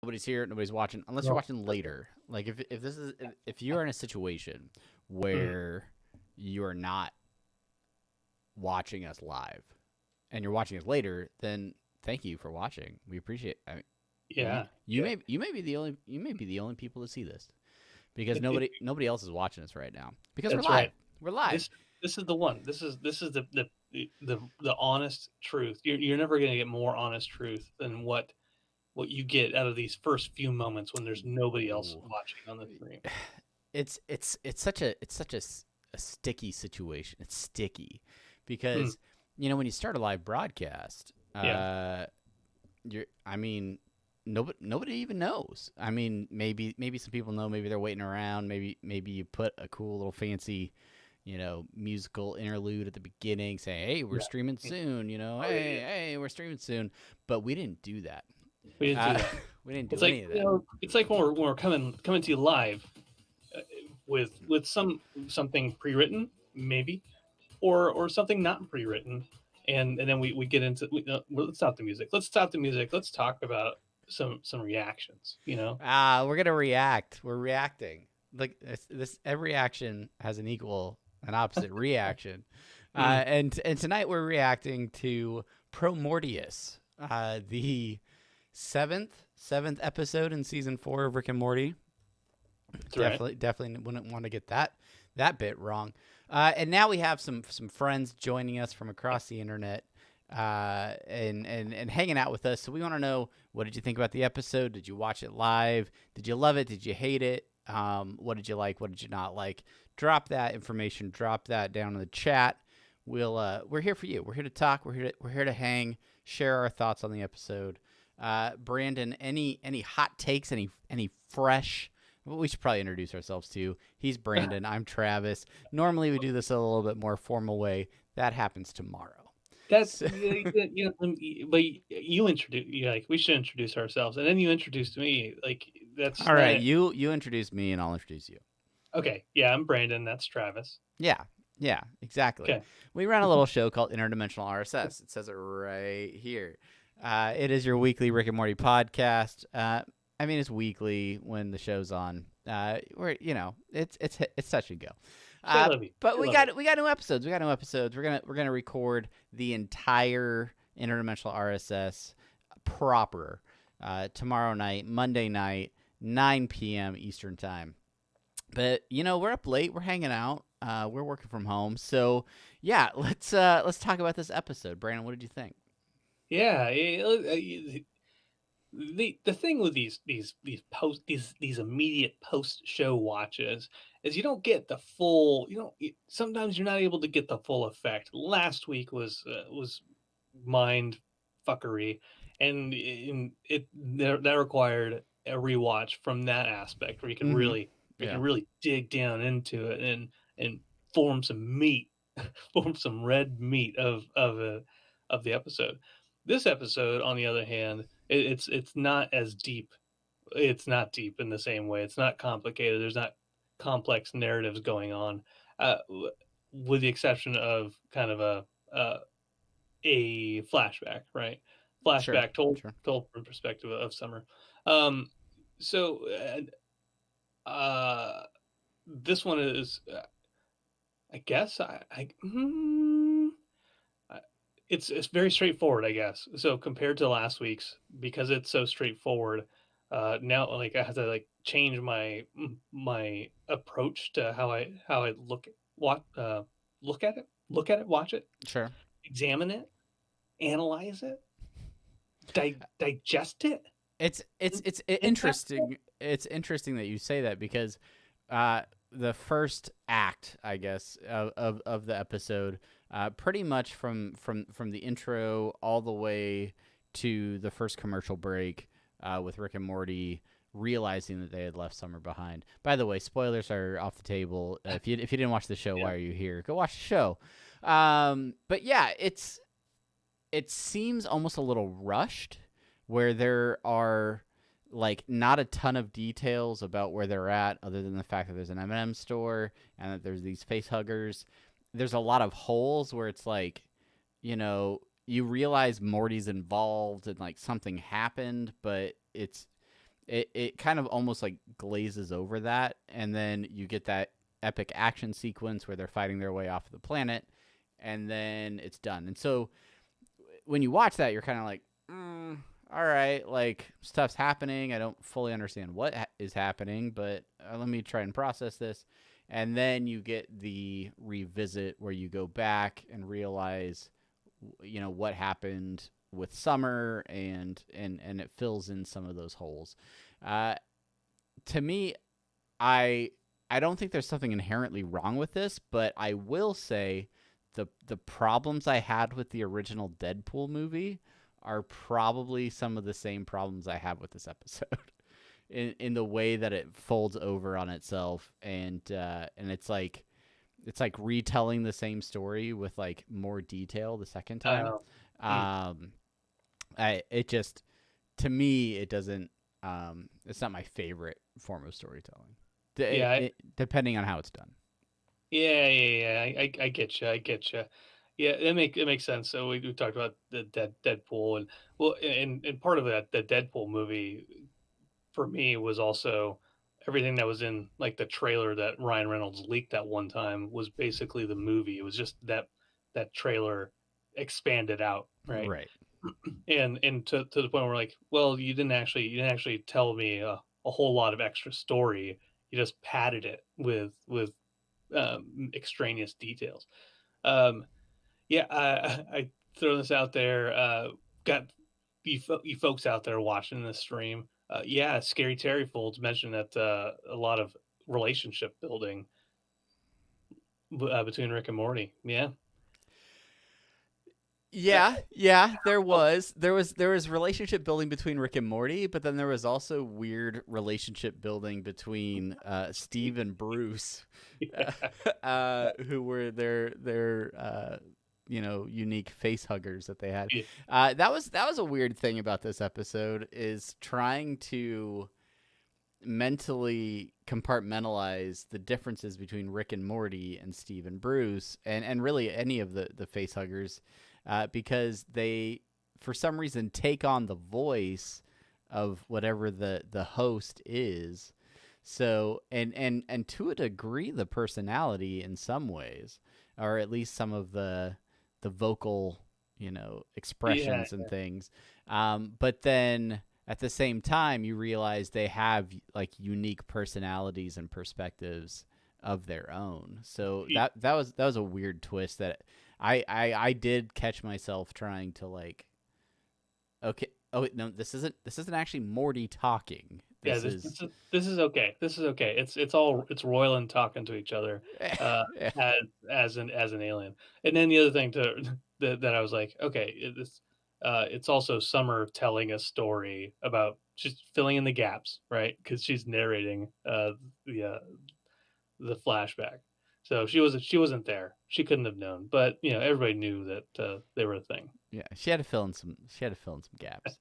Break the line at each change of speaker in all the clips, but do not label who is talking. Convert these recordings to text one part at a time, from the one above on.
nobody's here, nobody's watching, unless you're watching later. Like if you're in a situation
Mm.
where you are not watching us live and you're watching us later, then thank you for watching. We appreciate. I mean,
Yeah, yeah.
you may be the only people to see this because
It,
nobody else is watching us right now because we're
that's
live.
right.
We're live.
This this is the one. This is the honest truth. You're never going to get more honest truth than what you get out of these first few moments when there's nobody else
Ooh.
watching on the stream.
It's such a sticky situation. It's sticky
Hmm.
because when you start a live broadcast,
Yeah.
you're I mean nobody even knows. I mean maybe some people know. Maybe they're waiting around. Maybe you put a cool little fancy musical interlude at the beginning saying, hey, we're
Yeah.
streaming soon,
Oh yeah,
hey,
yeah.
hey, we're streaming soon. But we didn't do that.
We didn't do
Uh,
that.
we didn't
It's
do
like
any of that.
it's like when we're coming to you live uh, with something pre-written maybe or something not pre-written, and then we get into well, let's stop the music. Let's stop the music. Let's talk about some reactions.
We're gonna react. We're reacting. Like this every action has an opposite reaction.
Mm,
And tonight we're reacting to Promortyus, the seventh episode in season 4 of Rick and Morty.
that's right.
Definitely wouldn't want to get that bit wrong. And now we have some friends joining us from across the internet, and hanging out with us. So we want to know, what did you think about the episode? Did you watch it live? Did you love it? Did you hate it? What did you like? What did you not like? Drop that information. Drop that down in the chat. We're here for you. We're here to talk. We're here to hang. Share our thoughts on the episode. Brandon, any hot takes? Any fresh? Well, we should probably introduce ourselves too. He's Brandon. I'm Travis. Normally we do this a little bit more formal way. That happens tomorrow.
That's
So,
but you introduce you like we should introduce ourselves, and then you introduced me. Like that's
all right,
not
you introduce me and I'll introduce you.
okay. Yeah, I'm Brandon. That's Travis.
Yeah, yeah, exactly.
Okay.
We run a little show called Interdimensional RSS. It says it right here. It is your weekly Rick and Morty podcast. I mean, it's weekly when the show's on. We're it's touch and go.
Say love you.
But
Say love you.
we got new episodes. We got new episodes. We're gonna record the entire Interdimensional RSS proper tomorrow night, Monday night, 9 p.m. Eastern time. But we're up late. We're hanging out. We're working from home. So yeah, let's talk about this episode. Brandon, what did you think?
Yeah. The thing with these immediate post show watches is you don't get the full sometimes you're not able to get the full effect. Last week was mind fuckery, and that required a rewatch from that aspect where
Mm-hmm.
you can
Yeah.
really dig down into it and form some meat, form some red meat of the episode. This episode, on the other hand, it's not as deep. It's not deep in the same way. It's not complicated. There's not complex narratives going on, uh, with the exception of kind of a flashback, right?
Sure.
Flashback
Sure.
told from perspective of Summer. Um, so this one is, I guess, it's very straightforward, I guess. So compared to last week's, because it's so straightforward, now like I have to like change my approach to how I look at it, watch it,
Sure.
examine it, analyze it, digest it.
It's
Impact it.
interesting. It's interesting that you say that because the first act, I guess, of the episode, pretty much from the intro all the way to the first commercial break, with Rick and Morty realizing that they had left Summer behind. By the way, spoilers are off the table. If you didn't watch the show,
Yeah.
why are you here? Go watch the show. But yeah, it seems almost a little rushed, where there are like not a ton of details about where they're at, other than the fact that there's an M&M store and that there's these face huggers. There's a lot of holes where it's like, you realize Morty's involved and like something happened, but it kind of almost like glazes over that, and then you get that epic action sequence where they're fighting their way off the planet, and then it's done. And so when you watch that, you're kind of like, all right, like stuff's happening. I don't fully understand what is happening, but let me try and process this. And then you get the revisit where you go back and realize, what happened with Summer, and it fills in some of those holes. Uh, to me, I I don't think there's something inherently wrong with this, but I will say the problems I had with the original Deadpool movie are probably some of the same problems I have with this episode. In the way that it folds over on itself, and it's like retelling the same story with like more detail the second time.
Uh, mm,
Um, I it just to me it doesn't. It's not my favorite form of storytelling.
yeah,
Depending on how it's done.
I get you. I get you. Yeah, it makes sense. So we talked about the Deadpool, and well, and part of that the Deadpool movie for me was also everything that was in like the trailer that Ryan Reynolds leaked that one time was basically the movie. It was just that trailer expanded out, right?
Right.
And to the point where like, well, you didn't actually tell me a whole lot of extra story. You just padded it with extraneous details. Um, yeah, I throw this out there. Got you folks out there watching this stream. Yeah, Scary Terry Folds mentioned that a lot of relationship building between Rick and Morty. Yeah, uh,
Yeah, there
oh,
was. There was relationship building between Rick and Morty, but then there was also weird relationship building between Steve and Bruce,
yeah,
who were their unique face huggers that they had.
yeah,
That was a weird thing about this episode, is trying to mentally compartmentalize the differences between Rick and Morty and Steve and Bruce, and really any of the face huggers, because they, for some reason, take on the voice of whatever the host is. So, and to a degree, the personality in some ways, or at least some of the vocal,
yeah,
expressions and things. But then at the same time, you realize they have like unique personalities and perspectives of their own. So
yeah.
that was a weird twist that I did catch myself trying to like, okay, oh no, this isn't actually Morty talking.
Yeah,
This is
this is okay. This is okay. It's Royland talking to each other, uh,
yeah,
as an alien. And then the other thing to that I was like, okay, it's also Summer telling a story about just filling in the gaps, right? Because she's narrating the uh, the flashback. So she wasn't there. She couldn't have known, but everybody knew that they were a thing.
yeah. She had to fill in some gaps.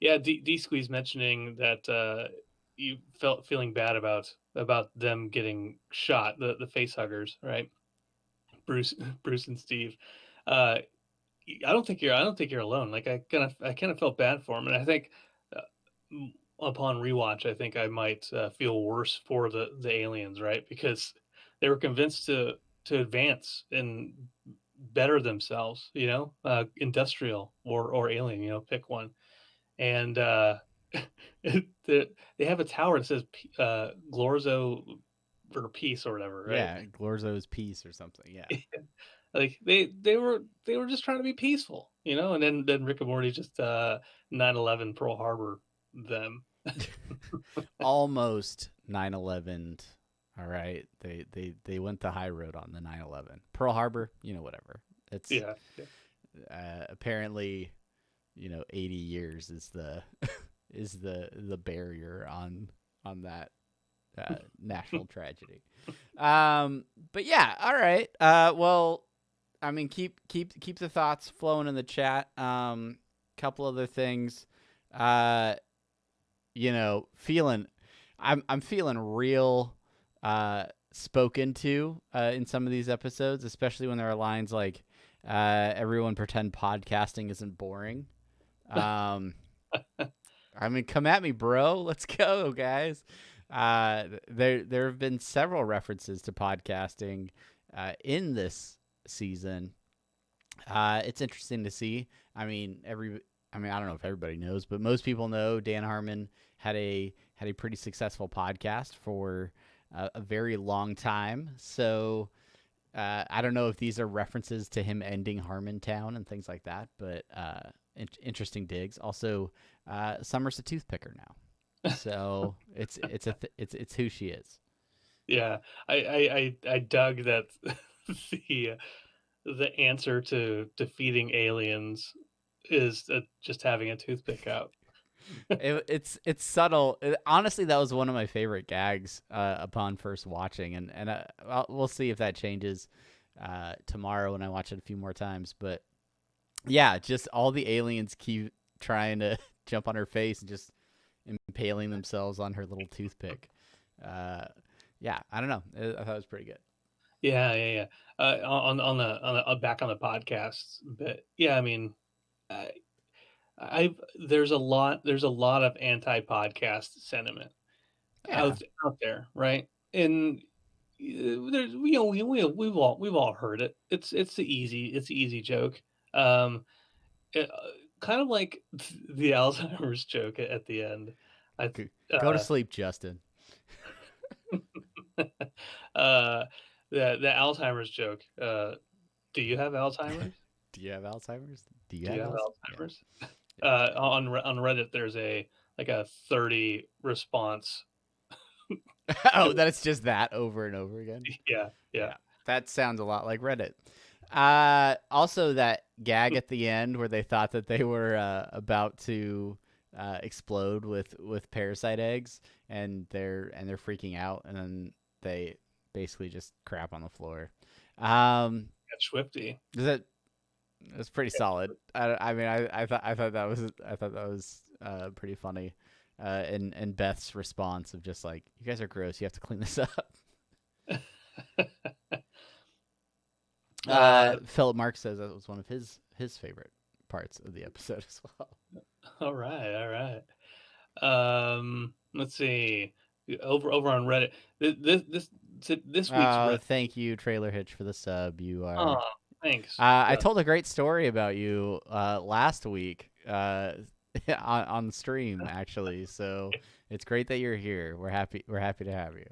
Yeah, D Squeeze mentioning that you felt feeling bad about them getting shot, the face huggers, right? Bruce, Bruce and Steve. Uh, I don't think you're alone. Like I kind of felt bad for him, and I think uh, upon rewatch, I think I might feel worse for the aliens, right? Because they were convinced to advance and better themselves, industrial or alien, pick one and they they have a tower that says Glorzo for peace or whatever, right?
Yeah, Glorzo's piece or something. Yeah.
Like they were just trying to be peaceful, and then Rick and Morty just 9/11 Pearl Harbor them.
Almost 9/11. All right, they went the high road on the 9/11. Pearl Harbor, whatever. It's
Yeah, yeah.
apparently, 80 years is the is the barrier on that national tragedy. But yeah, all right. Well, I mean, keep the thoughts flowing in the chat. Couple other things. Uh, feeling, I'm feeling real spoken to in some of these episodes, especially when there are lines like, everyone pretend podcasting isn't boring. Um, I mean, come at me, bro. Let's go, guys. There have been several references to podcasting in this season. It's interesting to see. I mean, I don't know if everybody knows, but most people know Dan Harmon had a pretty successful podcast for a very long time. So I don't know if these are references to him ending Harmontown and things like that, but interesting digs. Also, Summer's a toothpicker now, so it's who she is.
Yeah, I dug that the the answer to defeating aliens is just having a toothpick out.
It's subtle. Honestly, that was one of my favorite gags upon first watching, and we'll see if that changes tomorrow when I watch it a few more times. But yeah, just all the aliens keep trying to jump on her face and just impaling themselves on her little toothpick. Uh, yeah, I don't know. I thought it was pretty good.
Yeah, yeah, yeah. On the back on the podcast, but yeah, I mean, I, I've there's a lot of anti-podcast sentiment
Yeah,
out there, right? And there's we've all heard it. It's the easy joke. Um, kind of like the Alzheimer's joke at the end. I
go to sleep, Justin.
uh, the Alzheimer's joke. Do you have Alzheimer's?
Do you have Alzheimer's? Do you
Do you
have
have
Alzheimer's? Yeah.
Alzheimer's? On Reddit, there's a 30 response.
Oh,
To
that it's just that over and over again.
yeah, yeah.
Yeah, that sounds a lot like Reddit. Also, that gag at the end where they thought that they were about to explode with parasite eggs, and they're freaking out, and then they basically just crap on the floor.
Got Swifty.
Is that It's pretty solid. I mean, I thought that was pretty funny. And Beth's response of just like, you guys are gross. You have to clean this up.
Uh,
Philip Mark says that was one of his favorite parts of the episode as well.
all right, all right. Let's see. Over on Reddit, this week's Reddit.
Thank you, Trailer Hitch, for the sub. You
Oh,
are.
thanks.
I
Yeah.
told a great story about you last week on the stream actually. So it's great that you're here. We're happy. We're happy to have you.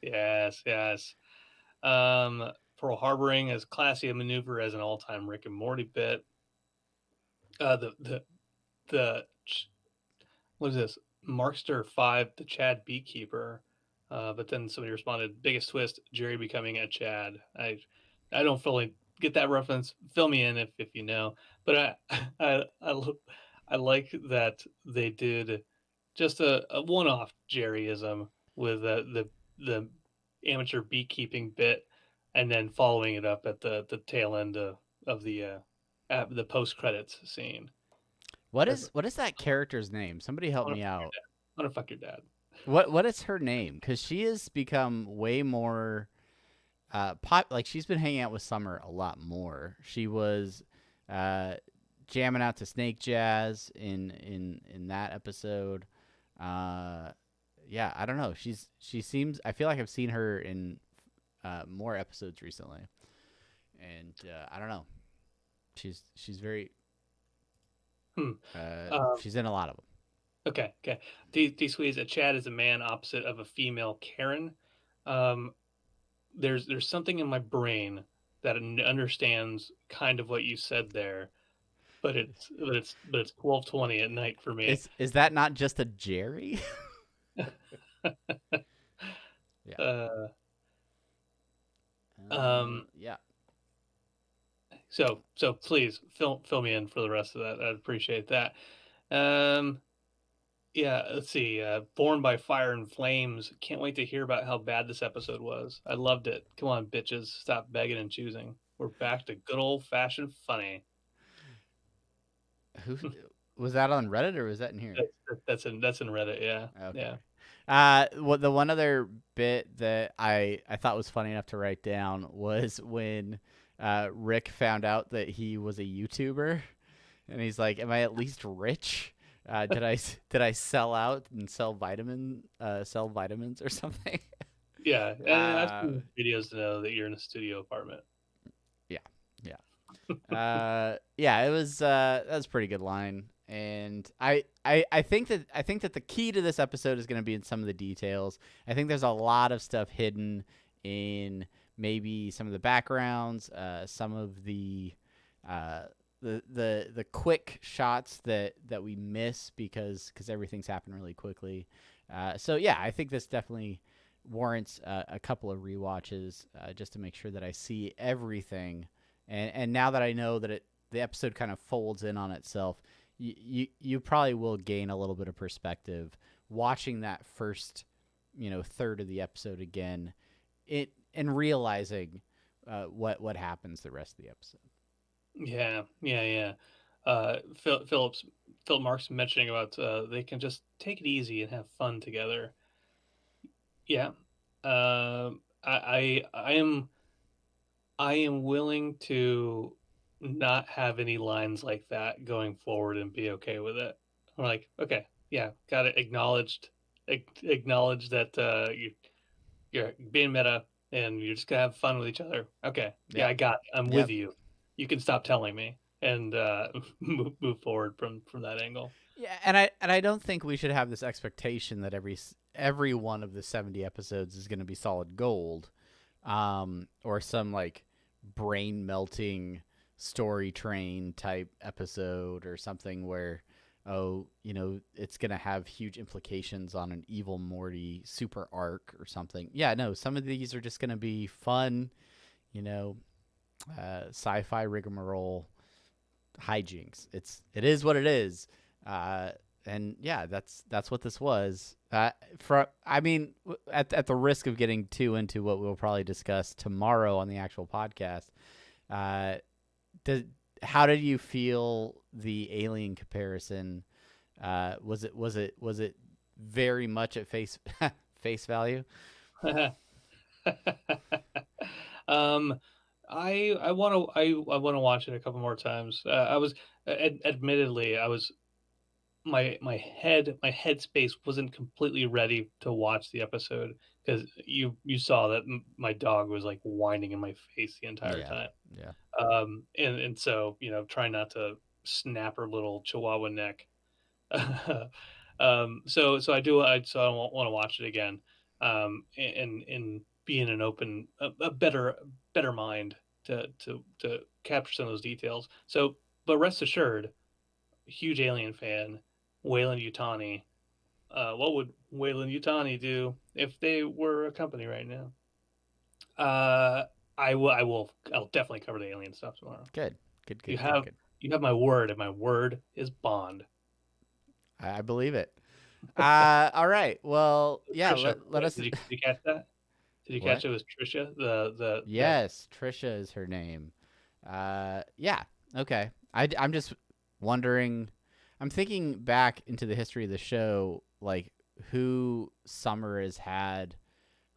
Yes, yes. Pearl harboring as classy a maneuver as an all-time Rick and Morty bit. The what is this? Markster 5, the Chad beekeeper. But then somebody responded, biggest twist, Jerry becoming a Chad. I don't fully get that reference. Fill me in if you know. But I like that they did just a one-off Jerryism with the amateur beekeeping bit, and then following it up at the tail end of the post credits scene. That's
What is that character's name? Somebody help
I
me out.
want to fuck your dad.
What is her name? Because she has become way more pop. Like she's been hanging out with Summer a lot more. She was uh, jamming out to Snake Jazz in that episode. Uh, yeah, I don't know. She seems. I feel like I've seen her in more episodes recently, and I don't know. She's very.
Hmm. Um,
She's in a lot of them.
okay, okay. D Squeeze, a Chad is a man opposite of a female Karen. Um, there's something in my brain that understands kind of what you said there, but it's 12:20 at night for me.
Is that not just a Jerry? Yeah.
uh, um,
Yeah.
so please fill me in for the rest of that. I'd appreciate that. Um, Yeah, let's see. Born by Fire and Flames. Can't wait to hear about how bad this episode was. I loved it. Come on, bitches. Stop begging and choosing. We're back to good old fashioned funny.
Who was that on Reddit or was that in here?
That's in Reddit. Yeah,
Okay.
yeah.
What the one other bit that I thought was funny enough to write down was when Rick found out that he was a YouTuber, and he's like, "Am I at least rich?" Did I sell out and sell vitamins or something?
Yeah, I've
uh,
seen videos to know that you're in a studio apartment.
yeah, yeah. Yeah, it was that was a pretty good line. And I think that the key to this episode is going to be in some of the details. I think there's a lot of stuff hidden in maybe some of the backgrounds, some of uh, the quick shots that we miss because everything's happened really quickly. So yeah, I think this definitely warrants a couple of rewatches just to make sure that I see everything. And now that I know that the episode kind of folds in on itself, you probably will gain a little bit of perspective watching that first third of the episode again, and realizing what happens the rest of the episode.
Yeah, yeah, yeah. Philip Mark's mentioning about they can just take it easy and have fun together. Yeah, I am willing to not have any lines like that going forward and be okay with it. I'm like, okay, yeah, got it acknowledged. Acknowledge that you're being meta and you're just gonna have fun with each other. Okay, yeah,
Yep.
I got it. I'm with
Yep.
you. You can stop telling me and move forward from that angle.
Yeah, and I don't think we should have this expectation that every one of the 70 episodes is going to be solid gold, or some like brain melting story train type episode or something where it's going to have huge implications on an evil Morty super arc or something. Yeah, no, some of these are just going to be fun, you know, sci-fi rigmarole hijinks. It is what it is. Uh, and yeah, that's what this was. I mean, at the risk of getting too into what we'll probably discuss tomorrow on the actual podcast, uh, did how did you feel the alien comparison? Was it very much at face value?
um, I want to I want to watch it a couple more times. I was admittedly I was my headspace wasn't completely ready to watch the episode because you saw that my dog was like whining in my face the entire
Yeah,
time.
yeah,
And so try not to snap her little chihuahua neck. So I do. So I want to watch it again, and be in an open, a better mind to capture some of those details. So, but rest assured, huge Alien fan, Wayland Utani. What would Wayland Utani do if they were a company right now? Uh, I'll definitely cover the Alien stuff tomorrow.
good, good,
You
good, good,
have
good.
you have my word, and my word is bond.
I believe it. All right. Well, yeah.
Trisha,
Let us.
did you catch that? Did you catch
What?
it was Trisha? The that
Yes, Trisha is her name. Yeah. Okay. I'm just wondering. I'm thinking back into the history of the show, like who Summer has had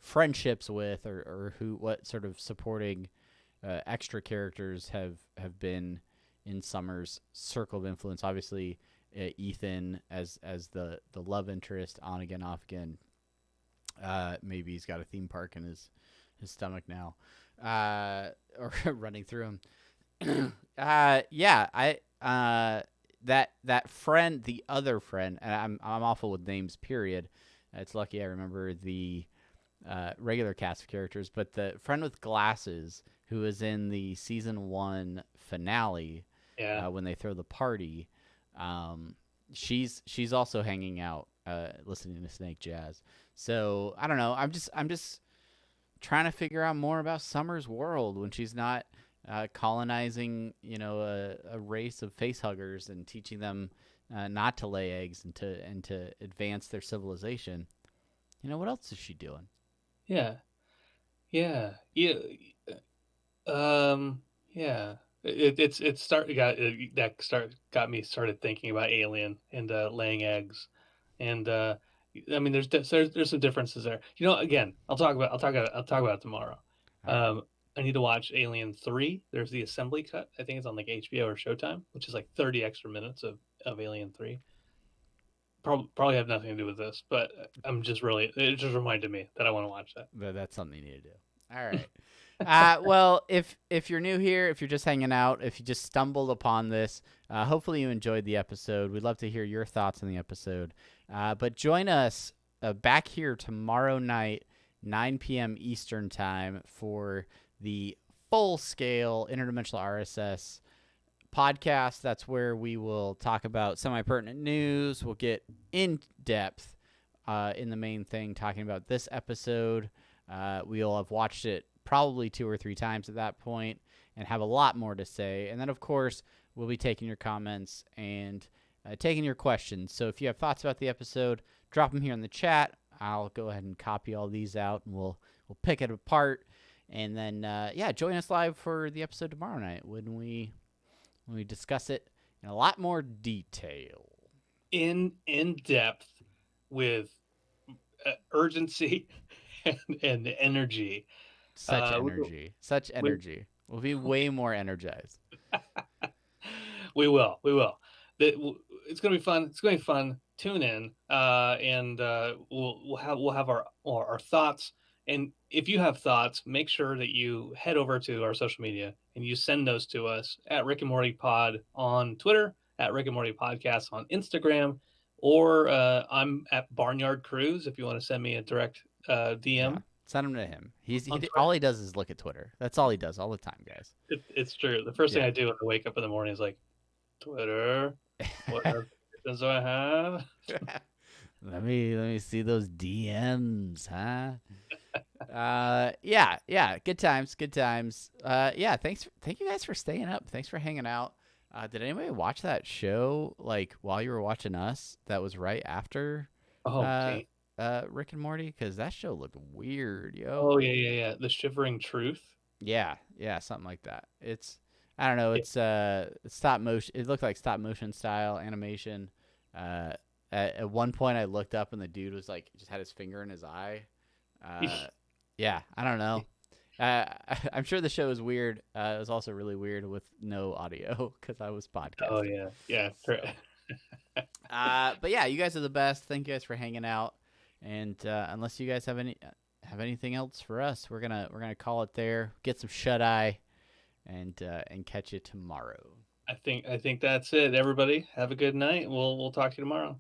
friendships with, or what sort of supporting extra characters have been in Summer's circle of influence. Obviously, Ethan as the love interest, on again, off again. Maybe he's got a theme park in his stomach now, or running through him. Yeah, that friend, the other friend, and I'm awful with names. Period. It's lucky I remember the regular cast of characters, but the friend with glasses who is in the season 1 finale,
yeah
when they throw the party, um, she's also hanging out, listening to Snake Jazz. So I don't know. I'm just trying to figure out more about Summer's world when she's not colonizing, a race of face huggers and teaching them not to lay eggs and to advance their civilization. What else is she doing?
yeah yeah. Yeah. It start got that start got me started thinking about Alien and laying eggs, and I mean there's some differences there. Again, I'll talk about it tomorrow.
All right.
I need to watch Alien 3. There's the assembly cut. I think it's on like HBO or Showtime, which is like 30 extra minutes of Alien 3. probably have nothing to do with this, but it just reminded me that I want to watch that.
But that's something you need to do. All right. Well, if you're new here, if you're just hanging out, if you just stumbled upon this, hopefully you enjoyed the episode. We'd love to hear your thoughts on the episode. But join us back here tomorrow night, 9 p.m. Eastern time, for the full-scale interdimensional RSS podcast. That's where we will talk about semi-pertinent news. We'll get in depth in the main thing, talking about this episode. We'll have watched it probably 2 or 3 times at that point and have a lot more to say. And then, of course, we'll be taking your comments and taking your questions. So if you have thoughts about the episode, drop them here in the chat. I'll go ahead and copy all these out, and we'll pick it apart. And then, join us live for the episode tomorrow night when we discuss it in a lot more detail.
In depth, with urgency and energy.
Such energy. We'll be way more energized.
We will. It's gonna be fun. It's gonna be fun. Tune in, and we'll have our thoughts. And if you have thoughts, make sure that you head over to our social media and you send those to us at Rick and Morty Pod on Twitter, at Rick and Morty Podcast on Instagram, or I'm at Barnyard Cruise if you want to send me a direct DM.
Yeah, send them to him. All he does is look at Twitter. That's all he does all the time, guys.
It's true. The first thing I do when I wake up in the morning is like, Twitter. What questions do I have?
Let me see those DMs, huh? Good times. Thank you guys for staying up. Thanks for hanging out. Did anybody watch that show like while you were watching us? That was right after Rick and Morty, because that show looked weird, yo.
Oh yeah. The Shivering Truth.
Yeah, something like that. I don't know. It's stop motion. It looked like stop motion style animation. At one point, I looked up and the dude was like, just had his finger in his eye. I don't know. I'm sure the show is weird. It was also really weird with no audio because I was podcasting.
Oh yeah.
So, but yeah, you guys are the best. Thank you guys for hanging out. And unless you guys have anything else for us, we're gonna call it there. Get some shut eye, and catch you tomorrow.
I think that's it. Everybody, have a good night. We'll talk to you tomorrow.